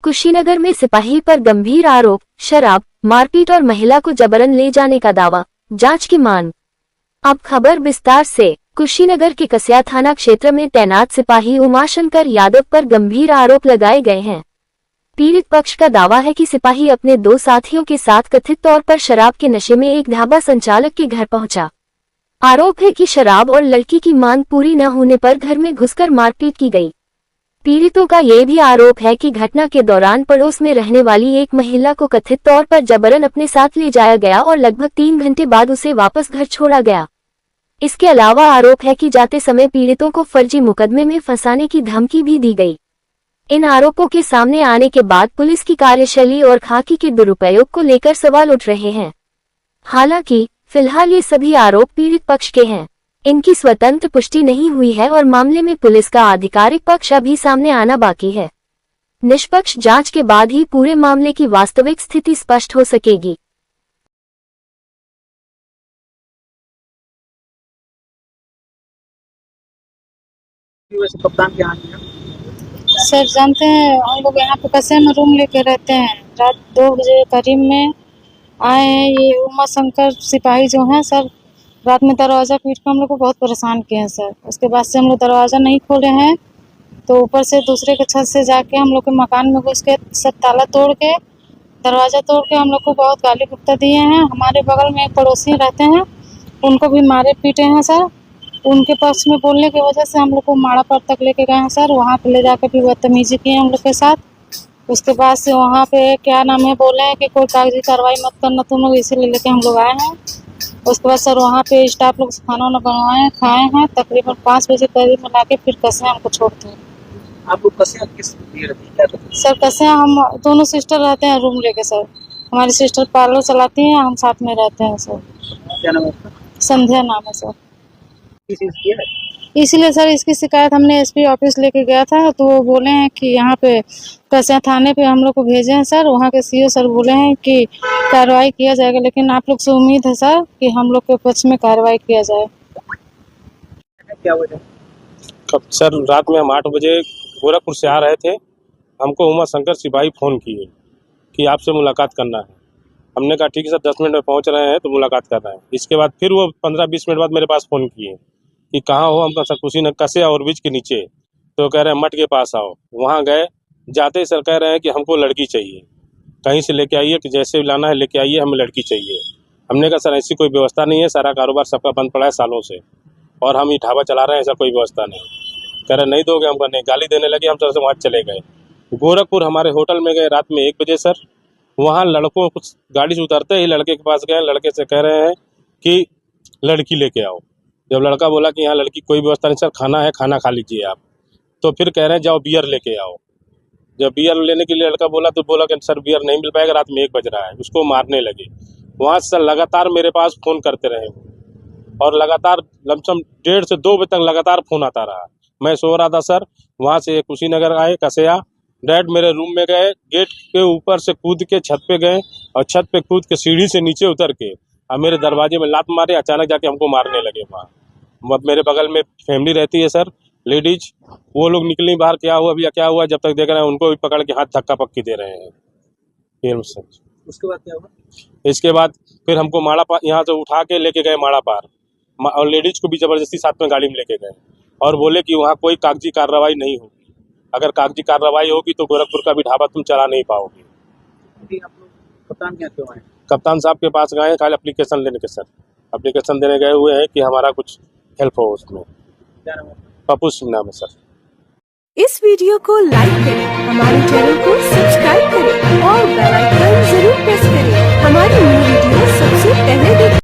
कुशीनगर में सिपाही पर गंभीर आरोप, शराब, मारपीट और महिला को जबरन ले जाने का दावा, जांच की मांग। अब खबर विस्तार से। कुशीनगर के कस्या थाना क्षेत्र में तैनात सिपाही उमाशंकर यादव पर गंभीर आरोप लगाए गए हैं। पीड़ित पक्ष का दावा है कि सिपाही अपने 2 साथियों के साथ कथित तौर पर शराब के नशे में एक ढाबा संचालक के घर पहुंचा। आरोप है कि शराब और लड़की की मांग पूरी न होने पर घर में घुसकर मारपीट की गई। पीड़ितों का यह भी आरोप है कि घटना के दौरान पड़ोस में रहने वाली एक महिला को कथित तौर पर जबरन अपने साथ ले जाया गया और लगभग 3 घंटे बाद उसे वापस घर छोड़ा गया। इसके अलावा आरोप है कि जाते समय पीड़ितों को फर्जी मुकदमे में फंसाने की धमकी भी दी गई। इन आरोपों के सामने आने के बाद पुलिस की कार्यशैली और खाकी के दुरुपयोग को लेकर सवाल उठ रहे हैं। हालांकि फिलहाल ये सभी आरोप पीड़ित पक्ष के हैं। इनकी स्वतंत्र पुष्टि नहीं हुई है और मामले में पुलिस का आधिकारिक पक्ष अभी सामने आना बाकी है। निष्पक्ष जांच के बाद ही पूरे मामले की वास्तविक स्थिति स्पष्ट हो सकेगी। कप्तान के यहाँ सर जानते हैं, हम लोग यहाँ पे कस्या में रूम लेके रहते हैं। रात 2 बजे करीब में आए हैं ये उमा शंकर सिपाही जो हैं सर। रात में दरवाज़ा पीट कर हम लोग को बहुत परेशान किए हैं सर। उसके बाद से हम लोग दरवाज़ा नहीं खोले हैं, तो ऊपर से दूसरे के छत से जाके हम लोग के मकान में घुस के सब ताला तोड़ के दरवाज़ा तोड़ के हम लोग को बहुत गाली गुप्ता दिए हैं। हमारे बगल में एक पड़ोसी रहते हैं, उनको भी मारे पीटे हैं सर। उनके पक्ष में बोलने की वजह से हम लोग को माड़ा पर तक लेके गए हैं सर। वहाँ पे ले जाकर भी बदतमीजी की है हम लोग के साथ। उसके बाद से वहाँ पे क्या नाम है, बोले हैं कि कोई कागजी कार्रवाई मत करना तुम लोग, इसीलिए लेके हम लोग आए हैं। उसके बाद सर वहाँ पे स्टाफ लोग खाना वाना बनवाए हैं, खाए हैं। तकरीबन 5 बजे करीब में लाके फिर कस्या हमको छोड़ते हैं। आप लोग कस्या किस लिए रहती है, क्या करती है? सर कस्या हम दोनों सिस्टर रहते हैं रूम लेके सर। हमारी सिस्टर पार्लर चलाती हैं, हम साथ में रहते हैं सर। क्या नाम है आपका? संध्या नाम है सर। किस चीज़ की है? इसलिए सर इसकी शिकायत हमने एसपी ऑफिस लेके गया था, तो वो बोले हैं कि यहाँ पे कस्या थाने पे हम लोग को भेजे हैं सर। वहाँ के सीओ सर बोले हैं कि कार्रवाई किया जाएगा, लेकिन आप लोग से उम्मीद है सर कि हम लोग के पक्ष में कार्रवाई किया जाए। क्या वजह? कब सर रात में हम 8 बजे गोरखपुर से आ रहे थे। हमको उमा शंकर सिपाही फ़ोन किए कि आपसे मुलाकात करना है। हमने कहा ठीक है सर, 10 मिनट में पहुंच रहे हैं, तो मुलाकात कर रहे हैं। इसके बाद फिर वो 15-20 मिनट बाद मेरे पास फ़ोन किए कि कहाँ हो। हम कहा सर कुशीनगर कस्या और ब्रिज के नीचे। तो कह रहे हैं मठ के पास आओ। वहाँ गए, जाते ही सर कह रहे हैं कि हमको लड़की चाहिए, कहीं से लेके आइए, कि जैसे भी लाना है लेके आइए, हमें लड़की चाहिए। हमने कहा सर ऐसी कोई व्यवस्था नहीं है, सारा कारोबार सबका बंद पड़ा है सालों से, और हम ये ढाबा चला रहे हैं, ऐसा कोई व्यवस्था नहीं। कह रहे नहीं दोगे, हम नहीं। गाली देने लगे, हम सर से वहाँ चले गए। गोरखपुर हमारे होटल में गए रात में 1 बजे सर। वहाँ लड़कों कुछ गाड़ी से उतरते ही लड़के के पास गए। लड़के से कह रहे हैं कि लड़की लेके आओ। जब लड़का बोला कि यहाँ लड़की कोई व्यवस्था नहीं सर, खाना है, खाना खा लीजिए आप, तो फिर कह रहे हैं जाओ बियर लेके आओ। जब बियर लेने के लिए लड़का बोला, तो बोला कि सर बियर नहीं मिल पाएगा, रात में 1 बज रहा है। उसको मारने लगे। वहाँ से सर लगातार मेरे पास फ़ोन करते रहे, और लगातार लमसम 1:30 से 2 बजे तक लगातार फ़ोन आता रहा। मैं सो रहा था सर। वहाँ से कुशीनगर आए कस्या, डायरेक्ट मेरे रूम में गए, गेट के ऊपर से कूद के छत पे गए, और छत पे कूद के सीढ़ी से नीचे उतर के और मेरे दरवाजे में लात मारे। अचानक जाके हमको मारने लगे वहाँ। मेरे बगल में फैमिली रहती है सर, लेडीज, वो लोग निकली बाहर, क्या हुआ भैया क्या हुआ। जब तक देख रहे हैं उनको भी पकड़ के हाथ धक्का पक्की दे रहे हैं फिर सर। उसके बाद क्या हुआ? इसके बाद फिर हमको माड़ा पार यहाँ से उठा के लेके गए माड़ा पार, और लेडीज को भी जबरदस्ती साथ में गाड़ी में लेके गए, और बोले कि वहाँ कोई कागजी कार्रवाई नहीं होगी। अगर कागजी कार्रवाई होगी तो गोरखपुर का भी ढाबा तुम चला नहीं पाओगे। अभी आप लोग कप्तान के यहाँ क्यों आए? कप्तान साहब के पास गए खाली एप्लीकेशन लेने के सर। एप्लीकेशन देने गए हुए हैं कि हमारा कुछ हेल्प हो उसमें। क्या नाम है? पप्पू सिंह नाम है सर। इस वीडियो को लाइक करें, हमारे चैनल को सब्सक्राइब